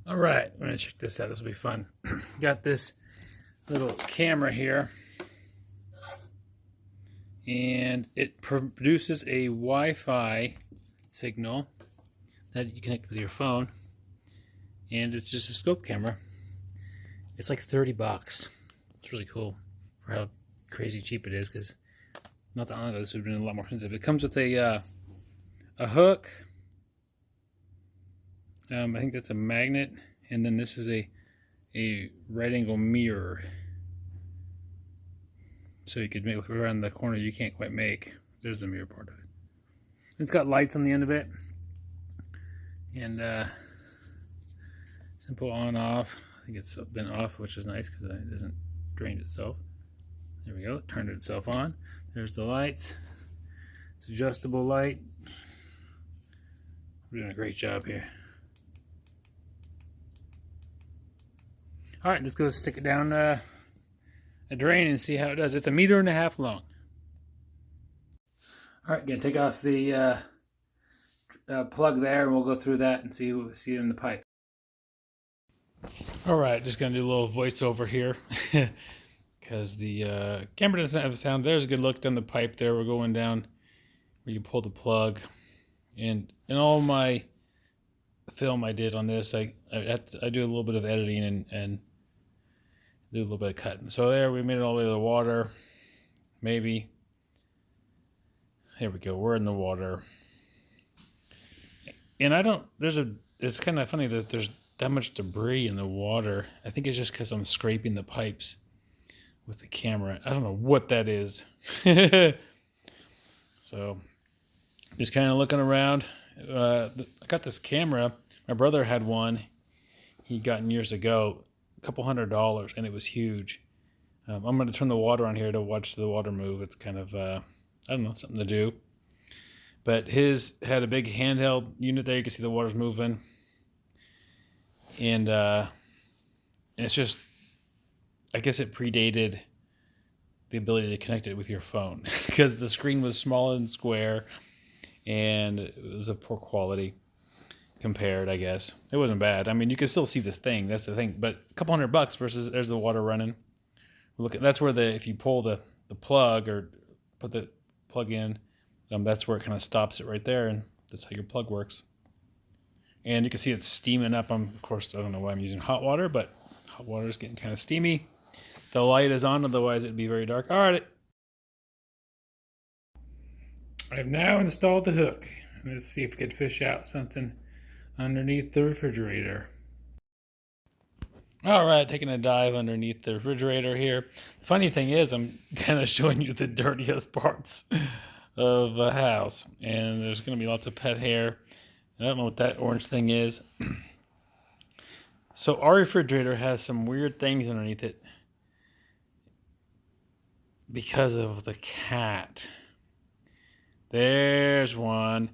All right, I'm gonna check this out. This will be fun. Got this little camera here, and it produces a Wi-Fi signal that you connect with your phone, and it's just a scope camera. It's like $30. It's really cool for how crazy cheap it is, because not that long ago this would have been a lot more expensive. It comes with a hook. I think that's a magnet, and then this is a right angle mirror, so you could look around the corner you can't quite make. There's the mirror part of it. It's got lights on the end of it, and simple on off. I think it's been off, which is nice because it hasn't drained itself. There we go. It turned itself on. There's the lights. It's adjustable light. We're doing a great job here. All right, let's go stick it down a drain and see how it does. It's 1.5 meters long. All right, gonna take off the plug there, and we'll go through that and see it in the pipe. All right, just gonna do a little voiceover here because the camera doesn't have sound. There's a good look down the pipe there. We're going down where you pull the plug, and in all my film I did on this, I do a little bit of editing and do a little bit of cutting. So there, we made it all the way to the water. Maybe. There we go. We're in the water. And it's kind of funny that there's that much debris in the water. I think it's just because I'm scraping the pipes with the camera. I don't know what that is. So just kind of looking around. I got this camera. My brother had one he gotten years ago, a couple $100, and it was huge. I'm going to turn the water on here to watch the water move. It's kind of, I don't know, something to do. But his had a big handheld unit there. You can see the water's moving. And it's just, I guess it predated the ability to connect it with your phone because the screen was small and square, and it was of poor quality compared, I guess. It wasn't bad. I mean, you can still see this thing. That's the thing. But a couple $100 versus there's the water running. Look at that's where if you pull the plug or put the plug in, that's where it kind of stops it right there, and that's how your plug works. And you can see it's steaming up. Of course, I don't know why I'm using hot water, but hot water is getting kind of steamy. The light is on, otherwise it'd be very dark. All right. I've now installed the hook. Let's see if we could fish out something underneath the refrigerator. All right, taking a dive underneath the refrigerator here. The funny thing is, I'm kind of showing you the dirtiest parts of a house, and there's going to be lots of pet hair. I don't know what that orange thing is. So our refrigerator has some weird things underneath it because of the cat. There's one.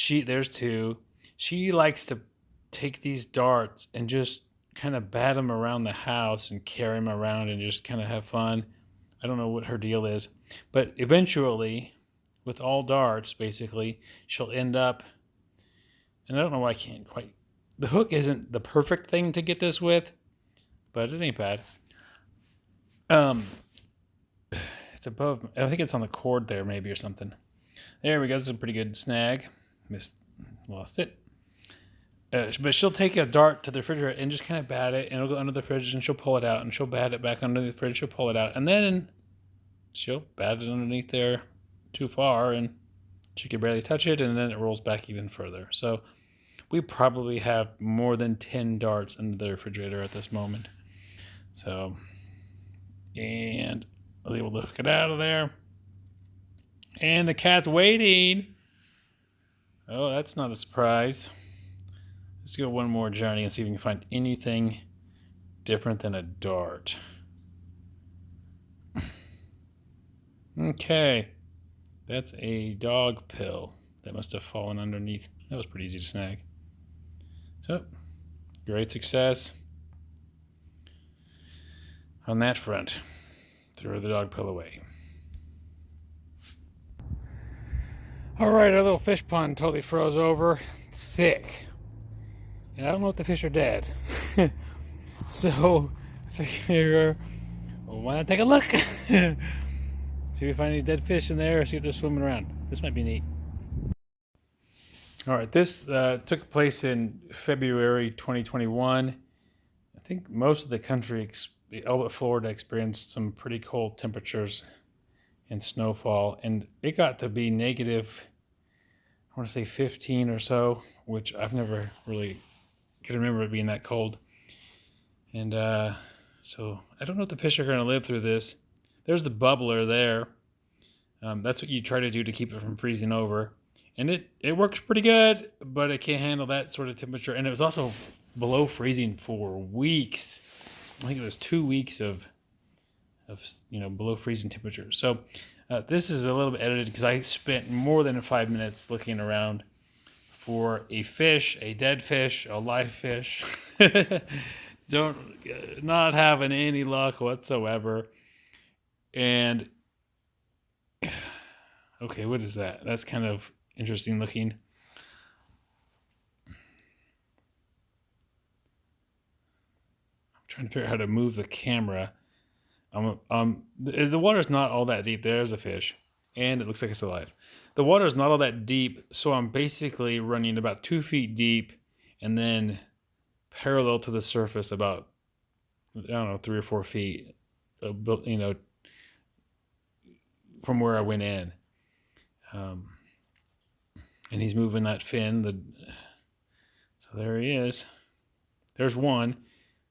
There's two. She likes to take these darts and just kind of bat them around the house and carry them around and just kind of have fun. I don't know what her deal is. But eventually, with all darts, basically, she'll end up, and I don't know why I can't quite, the hook isn't the perfect thing to get this with, but it ain't bad. It's above, I think it's on the cord there maybe or something. There we go, this is a pretty good snag. Lost it. But she'll take a dart to the refrigerator and just kind of bat it, and it'll go under the fridge, and she'll pull it out, and she'll bat it back under the fridge, she'll pull it out, and then she'll bat it underneath there too far, and she can barely touch it, and then it rolls back even further. So we probably have more than 10 darts under the refrigerator at this moment. So, and I was able to hook it out of there. And the cat's waiting. Oh, that's not a surprise. Let's go one more journey and see if we can find anything different than a dart. Okay. That's a dog pill that must have fallen underneath. That was pretty easy to snag. So, great success on that front. Throw the dog pill away. All right, our little fish pond totally froze over. Thick. and I don't know if the fish are dead. So I figure, well, why not take a look? See if we find any dead fish in there, or see if they're swimming around. This might be neat. All right, this took place in February 2021. I think most of the country, all but Florida, experienced some pretty cold temperatures and snowfall, and it got to be negative, I want to say 15 or so, which I've never really could remember it being that cold. And so I don't know if the fish are going to live through this. There's the bubbler there. That's what you try to do to keep it from freezing over. And it works pretty good, but it can't handle that sort of temperature. And it was also below freezing for weeks. I think it was 2 weeks of below freezing temperature. So this is a little bit edited because I spent more than 5 minutes looking around for a fish, a dead fish, a live fish. Not having any luck whatsoever. And okay, what is that? That's kind of interesting looking. I'm trying to figure out how to move the camera. The water's not all that deep. There's a fish, and it looks like it's alive. The water is not all that deep, so I'm basically running about 2 feet deep, and then parallel to the surface about, I don't know, 3 or 4 feet, from where I went in. And he's moving that fin. So there he is. There's one,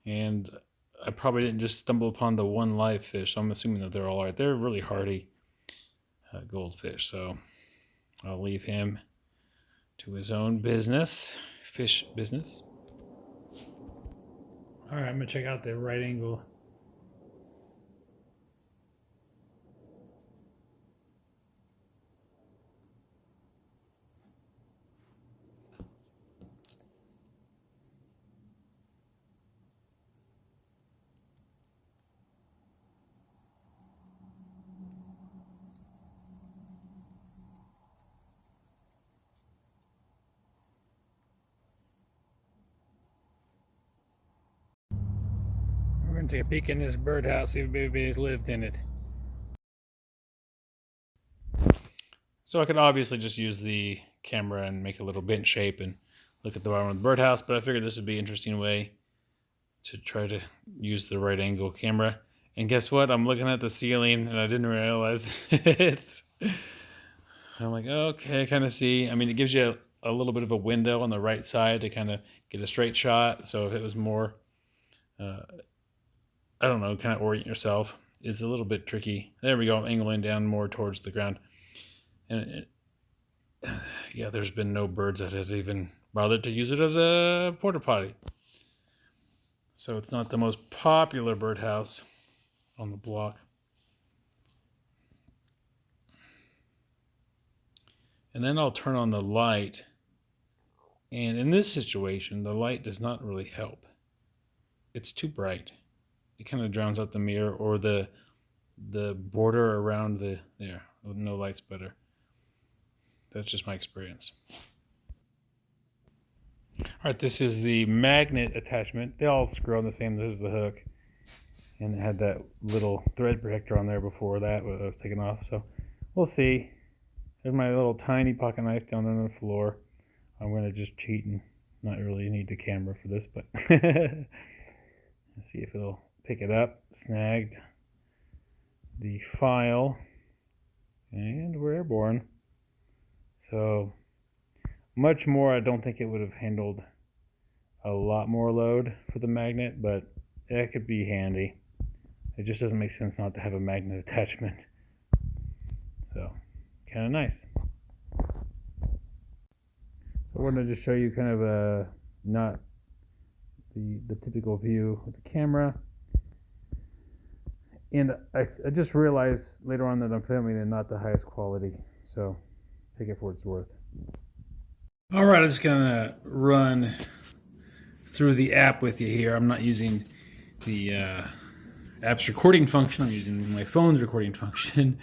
and I probably didn't just stumble upon the one live fish, so I'm assuming that they're all right. They're really hardy goldfish, so I'll leave him to his own business, fish business. All right, I'm gonna check out the right angle. We're gonna take a peek in this birdhouse, see if anybody's lived in it. So I could obviously just use the camera and make a little bent shape and look at the bottom of the birdhouse, but I figured this would be an interesting way to try to use the right angle camera. And guess what? I'm looking at the ceiling and I didn't realize it. I'm like, okay, I kind of see. I mean, it gives you a little bit of a window on the right side to kind of get a straight shot. So if it was more, I don't know, kind of orient yourself. It's a little bit tricky. There we go. I'm angling down more towards the ground. And yeah, there's been no birds that have even bothered to use it as a porta potty. So it's not the most popular birdhouse on the block. And then I'll turn on the light. And in this situation, the light does not really help. It's too bright. It kind of drowns out the mirror or the border around there. No light's better. That's just my experience. All right, this is the magnet attachment. They all screw on the same. This is the hook. And it had that little thread protector on there before that, but I was taken off. So we'll see. There's my little tiny pocket knife down on the floor. I'm going to just cheat and not really need the camera for this, but let's see if it'll pick it up. Snagged the file, and we're airborne. So much more, I don't think it would have handled a lot more load for the magnet, but it could be handy. It just doesn't make sense not to have a magnet attachment. So kind of nice. So I wanted to just show you kind of not the typical view with the camera. And I just realized later on that I'm filming it not the highest quality. So take it for what it's worth. All right, I'm just gonna run through the app with you here. I'm not using the app's recording function. I'm using my phone's recording function.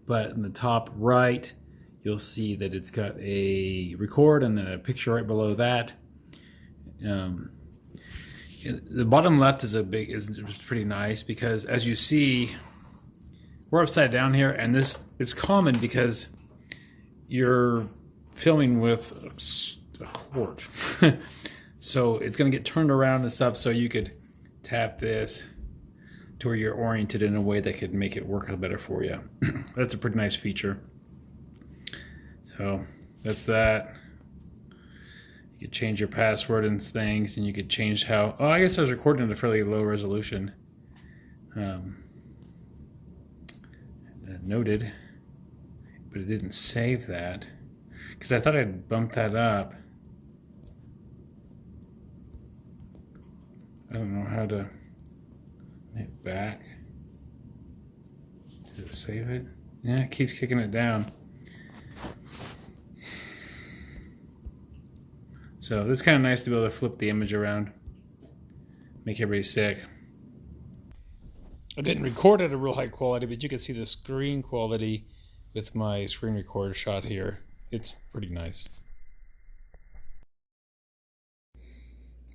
But in the top right, you'll see that it's got a record and then a picture right below that. Um, the bottom left is pretty nice because, as you see, we're upside down here, and it's common because you're filming with a cord. So it's going to get turned around and stuff, so you could tap this to where you're oriented in a way that could make it work better for you. That's a pretty nice feature. So that's that. You could change your password and things, and you could change how... Oh, I guess I was recording at a fairly low resolution. Noted, but it didn't save that because I thought I'd bumped that up. I don't know how to hit back to save it. Yeah, it keeps kicking it down. So this is kind of nice to be able to flip the image around, make everybody sick. I didn't record at a real high quality, but you can see the screen quality with my screen recorder shot here. It's pretty nice.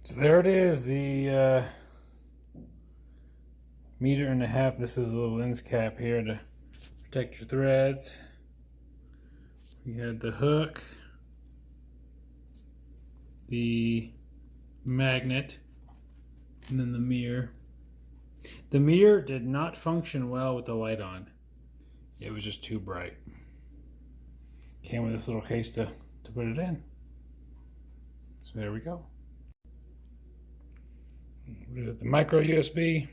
So there it is, the 1.5 meters. This is a little lens cap here to protect your threads. We had the hook, the magnet, and then the mirror. The mirror did not function well with the light on. It was just too bright. Came with this little case to put it in. So there we go. The micro USB.